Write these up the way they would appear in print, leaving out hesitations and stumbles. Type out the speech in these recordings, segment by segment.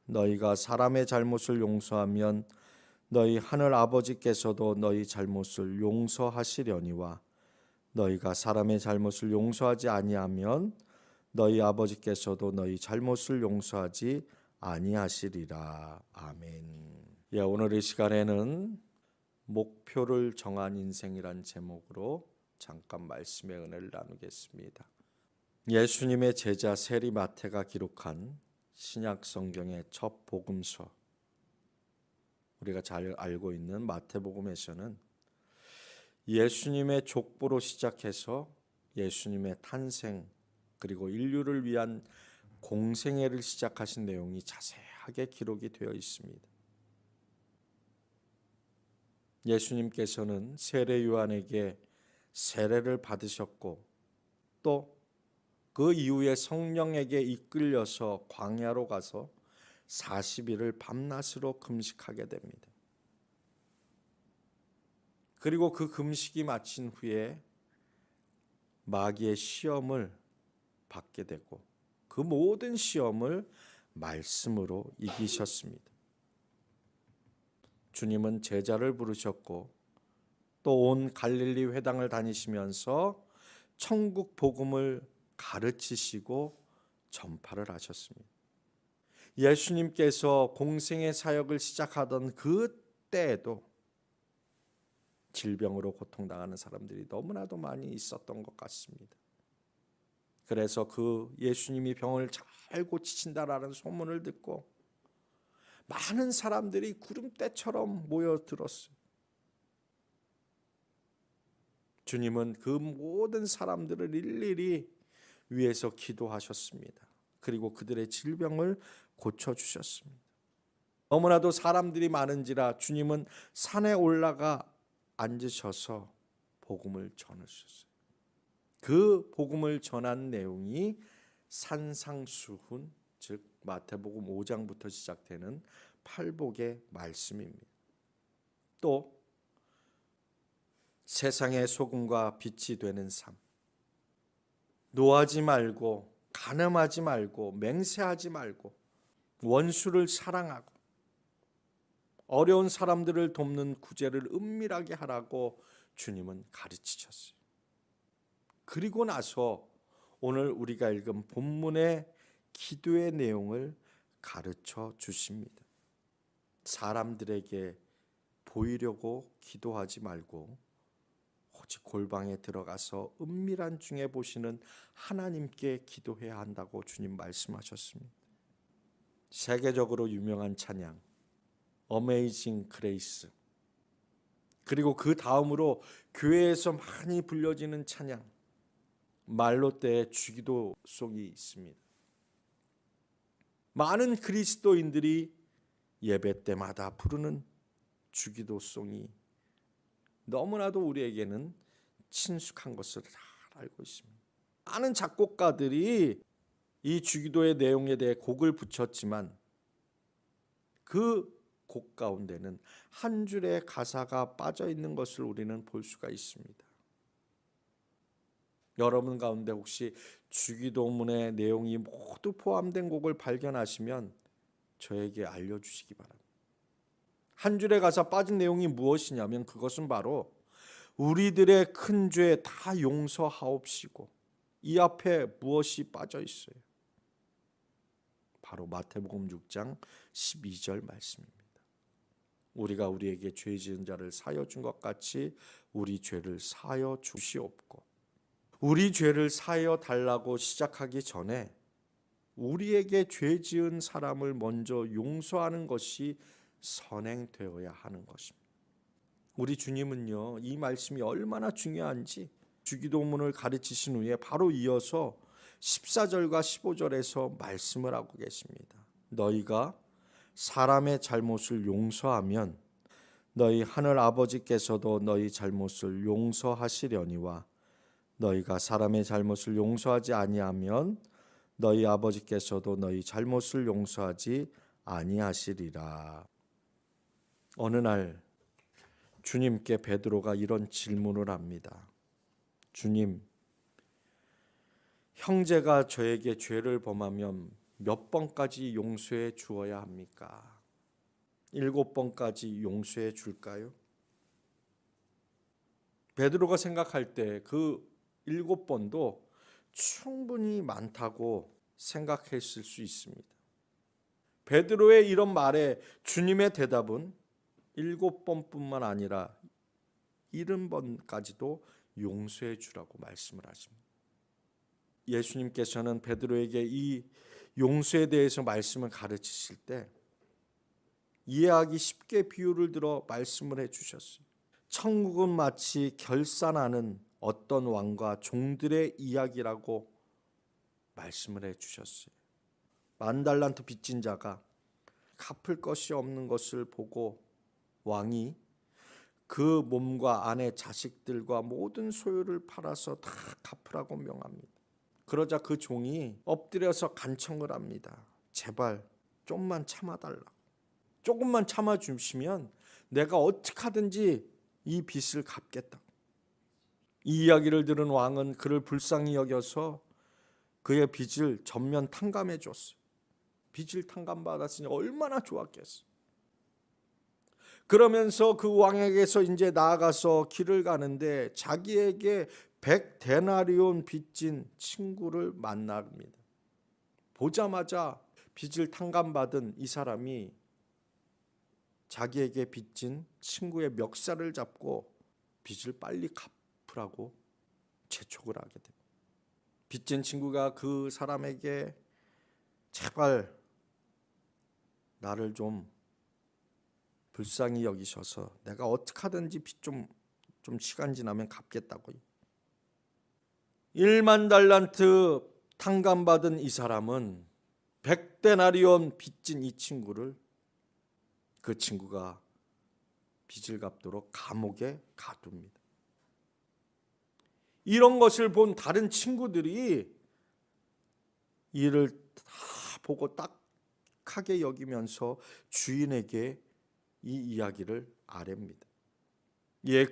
너희가 사람의 잘못을 용서하면 너희 하늘 아버지께서도 너희 잘못을 용서하시려니와 너희가 사람의 잘못을 용서하지 아니하면 너희 아버지께서도 너희 잘못을 용서하지 아니하시리라. 아멘. 오늘 이 시간에는 목표를 정한 인생이란 제목으로 잠깐 말씀의 은혜를 나누겠습니다. 예수님의 제자 세리 마태가 기록한 신약 성경의 첫 복음서, 우리가 잘 알고 있는 마태복음에서는 예수님의 족보로 시작해서 예수님의 탄생 그리고 인류를 위한 공생애를 시작하신 내용이 자세하게 기록이 되어 있습니다. 예수님께서는 세례 요한에게 세례를 받으셨고 또 그 이후에 성령에게 이끌려서 광야로 가서 40일을 밤낮으로 금식하게 됩니다. 그리고 그 금식이 마친 후에 마귀의 시험을 받게 되고 그 모든 시험을 말씀으로 이기셨습니다. 주님은 제자를 부르셨고 또 온 갈릴리 회당을 다니시면서 천국 복음을 가르치시고 전파를 하셨습니다. 예수님께서 공생의 사역을 시작하던 그때에도 질병으로 고통당하는 사람들이 너무나도 많이 있었던 것 같습니다. 그래서 그 예수님이 병을 잘 고치신다라는 소문을 듣고 많은 사람들이 구름대처럼 모여들었어요. 주님은 그 모든 사람들을 일일이 위해서 기도하셨습니다. 그리고 그들의 질병을 고쳐주셨습니다. 너무나도 사람들이 많은지라 주님은 산에 올라가 앉으셔서 복음을 전하셨어요. 그 복음을 전한 내용이 산상수훈, 즉 마태복음 5장부터 시작되는 팔복의 말씀입니다. 또 세상의 소금과 빛이 되는 삶, 노하지 말고 간음하지 말고 맹세하지 말고 원수를 사랑하고 어려운 사람들을 돕는 구제를 은밀하게 하라고 주님은 가르치셨어요. 그리고 나서 오늘 우리가 읽은 본문의 기도의 내용을 가르쳐 주십니다. 사람들에게 보이려고 기도하지 말고 오직 골방에 들어가서 은밀한 중에 보시는 하나님께 기도해야 한다고 주님 말씀하셨습니다. 세계적으로 유명한 찬양 어메이징 그레이스, 그리고 그 다음으로 교회에서 많이 불려지는 찬양 말로떼의 주기도송이 있습니다. 많은 그리스도인들이 예배 때마다 부르는 주기도송이 너무나도 우리에게는 친숙한 것을 잘 알고 있습니다. 많은 작곡가들이 이 주기도의 내용에 대해 곡을 붙였지만 그 곡 가운데는 한 줄의 가사가 빠져 있는 것을 우리는 볼 수가 있습니다. 여러분 가운데 혹시 주기도문의 내용이 모두 포함된 곡을 발견하시면 저에게 알려주시기 바랍니다. 한 줄의 가사 빠진 내용이 무엇이냐면 그것은 바로 우리들의 큰 죄 다 용서하옵시고 이 앞에 무엇이 빠져 있어요? 바로 마태복음 6장 12절 말씀입니다. 우리가 우리에게 죄 지은 자를 사여 준 것 같이 우리 죄를 사여 주시옵고, 우리 죄를 사여 달라고 시작하기 전에 우리에게 죄 지은 사람을 먼저 용서하는 것이 선행되어야 하는 것입니다. 우리 주님은요, 이 말씀이 얼마나 중요한지 주기도문을 가르치신 후에 바로 이어서 14절과 15절에서 말씀을 하고 계십니다. 너희가 사람의 잘못을 용서하면 너희 하늘 아버지께서도 너희 잘못을 용서하시려니와 너희가 사람의 잘못을 용서하지 아니하면 너희 아버지께서도 너희 잘못을 용서하지 아니하시리라. 어느 날 주님께 베드로가 이런 질문을 합니다. 주님, 형제가 저에게 죄를 범하면 몇 번까지 용서해 주어야 합니까? 7번까지 용서해 줄까요? 베드로가 생각할 때 그 7번도 충분히 많다고 생각했을 수 있습니다. 베드로의 이런 말에 주님의 대답은 7번뿐만 아니라 70번까지도 용서해 주라고 말씀을 하십니다. 예수님께서는 베드로에게 이 용서에 대해서 말씀을 가르치실 때 이해하기 쉽게 비유를 들어 말씀을 해주셨어요. 천국은 마치 결산하는 어떤 왕과 종들의 이야기라고 말씀을 해주셨어요. 10,000달란트 빚진 자가 갚을 것이 없는 것을 보고 왕이 그 몸과 아내 자식들과 모든 소유를 팔아서 다 갚으라고 명합니다. 그러자 그 종이 엎드려서 간청을 합니다. 제발 좀만 참아달라. 조금만 참아주시면 내가 어떻게 하든지 이 빚을 갚겠다. 이 이야기를 들은 왕은 그를 불쌍히 여겨서 그의 빚을 전면 탕감해 줬어요. 빚을 탕감받았으니 얼마나 좋았겠어요. 그러면서 그 왕에게서 이제 나아가서 길을 가는데 자기에게 100데나리온 빚진 친구를 만납니다. 보자마자 빚을 탕감받은 이 사람이 자기에게 빚진 친구의 멱살을 잡고 빚을 빨리 갚으라고 재촉을 하게 됩니다. 빚진 친구가 그 사람에게 제발 나를 좀 불쌍히 여기셔서 내가 어떻게 하든지 빚 좀 시간 지나면 갚겠다고. 10,000달란트 탕감받은 이 사람은 100데나리온 빚진 이 친구를 그 친구가 빚을 갚도록 감옥에 가둡니다. 이런 것을 본 다른 친구들이 이를 다 보고 딱하게 여기면서 주인에게 이 이야기를 아뢰입니다.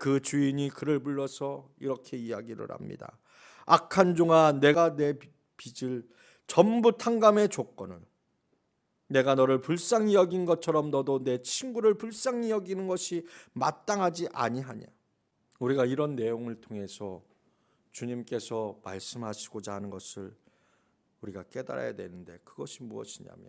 그 주인이 그를 불러서 이렇게 이야기를 합니다. 악한 종아, 내가 내 빚을 전부 탕감해 줬거늘 내가 너를 불쌍히 여긴 것처럼 너도 내 친구를 불쌍히 여기는 것이 마땅하지 아니하냐. 우리가 이런 내용을 통해서 주님께서 말씀하시고자 하는 것을 우리가 깨달아야 되는데 그것이 무엇이냐면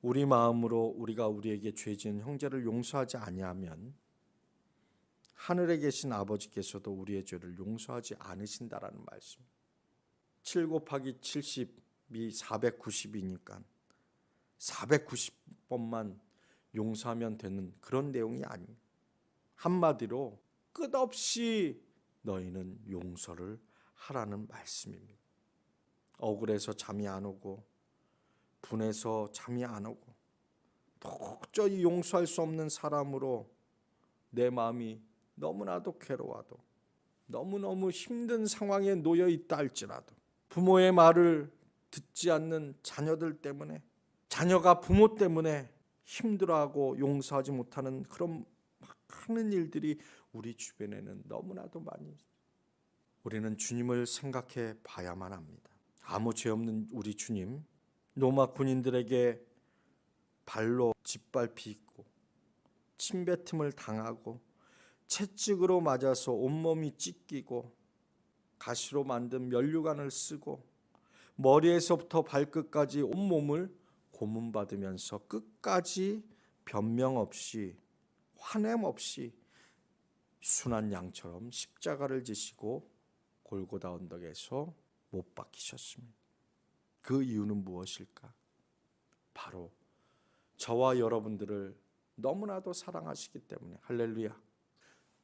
우리 마음으로 우리가 우리에게 죄 지은 형제를 용서하지 아니하면 하늘에 계신 아버지께서도 우리의 죄를 용서하지 않으신다라는 말씀. 7 곱하기 70이 490이니까 490번만 용서하면 되는 그런 내용이 아닙니다. 한마디로 끝없이 너희는 용서를 하라는 말씀입니다. 억울해서 잠이 안 오고 분해서 잠이 안 오고 도저히 용서할 수 없는 사람으로 내 마음이 너무나도 괴로워도 너무너무 힘든 상황에 놓여 있다 할지라도 부모의 말을 듣지 않는 자녀들 때문에 자녀가 부모 때문에 힘들어하고 용서하지 못하는 그런 많은 일들이 우리 주변에는 너무나도 많이 있습니다. 우리는 주님을 생각해 봐야만 합니다. 아무 죄 없는 우리 주님, 로마 군인들에게 발로 짓밟히고 침뱉음을 당하고 채찍으로 맞아서 온몸이 찢기고 가시로 만든 면류관을 쓰고 머리에서부터 발끝까지 온몸을 고문받으면서 끝까지 변명 없이 화냄 없이 순한 양처럼 십자가를 지시고 골고다 언덕에서 못 박히셨습니다. 그 이유는 무엇일까? 바로 저와 여러분들을 너무나도 사랑하시기 때문에. 할렐루야.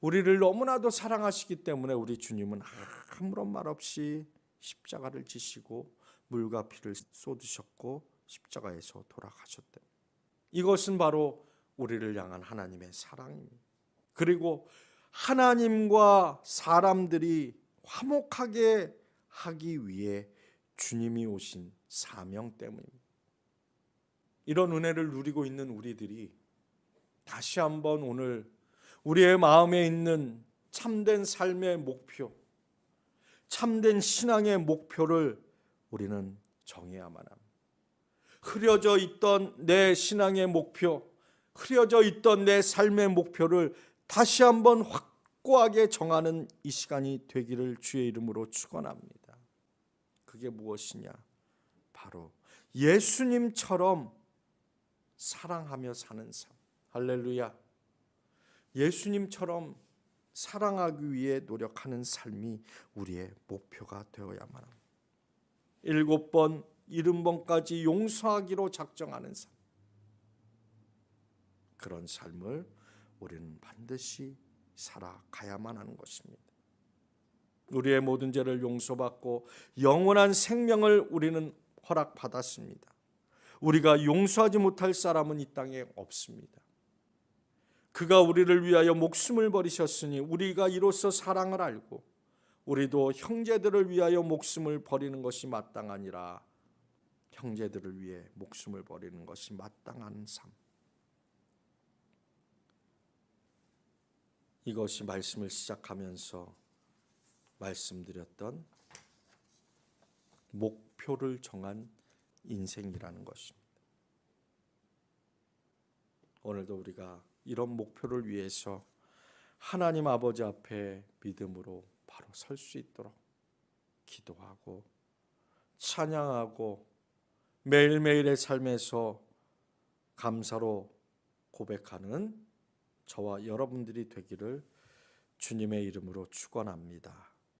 우리를 너무나도 사랑하시기 때문에 우리 주님은 아무런 말 없이 십자가를 지시고 물과 피를 쏟으셨고 십자가에서 돌아가셨다. 이것은 바로 우리를 향한 하나님의 사랑입니다. 그리고 하나님과 사람들이 화목하게 하기 위해 주님이 오신 사명 때문입니다. 이런 은혜를 누리고 있는 우리들이 다시 한번 오늘 우리의 마음에 있는 참된 삶의 목표, 참된 신앙의 목표를 우리는 정해야만 합니다. 흐려져 있던 내 신앙의 목표, 흐려져 있던 내 삶의 목표를 다시 한번 확고하게 정하는 이 시간이 되기를 주의 이름으로 축원합니다. 그게 무엇이냐? 바로 예수님처럼 사랑하며 사는 삶. 할렐루야. 예수님처럼 사랑하기 위해 노력하는 삶이 우리의 목표가 되어야만 합니다. 7번, 70번까지 용서하기로 작정하는 삶. 그런 삶을 우리는 반드시 살아가야만 하는 것입니다. 우리의 모든 죄를 용서받고 영원한 생명을 우리는 허락받았습니다. 우리가 용서하지 못할 사람은 이 땅에 없습니다. 그가 우리를 위하여 목숨을 버리셨으니 우리가 이로써 사랑을 알고 우리도 형제들을 위하여 목숨을 버리는 것이 마땅하니라. 형제들을 위해 목숨을 버리는 것이 마땅한 삶. 이것이 말씀을 시작하면서 말씀드렸던 목표를 정한 인생이라는 것입니다. 오늘도 우리가 이런 목표를 위해서 하나님 아버지 앞에 믿음으로 바로 설 수 있도록 기도하고 찬양하고 매일매일의 삶에서 감사로 고백하는 저와 여러분들이 되기를 주님의 이름으로 축원합니다.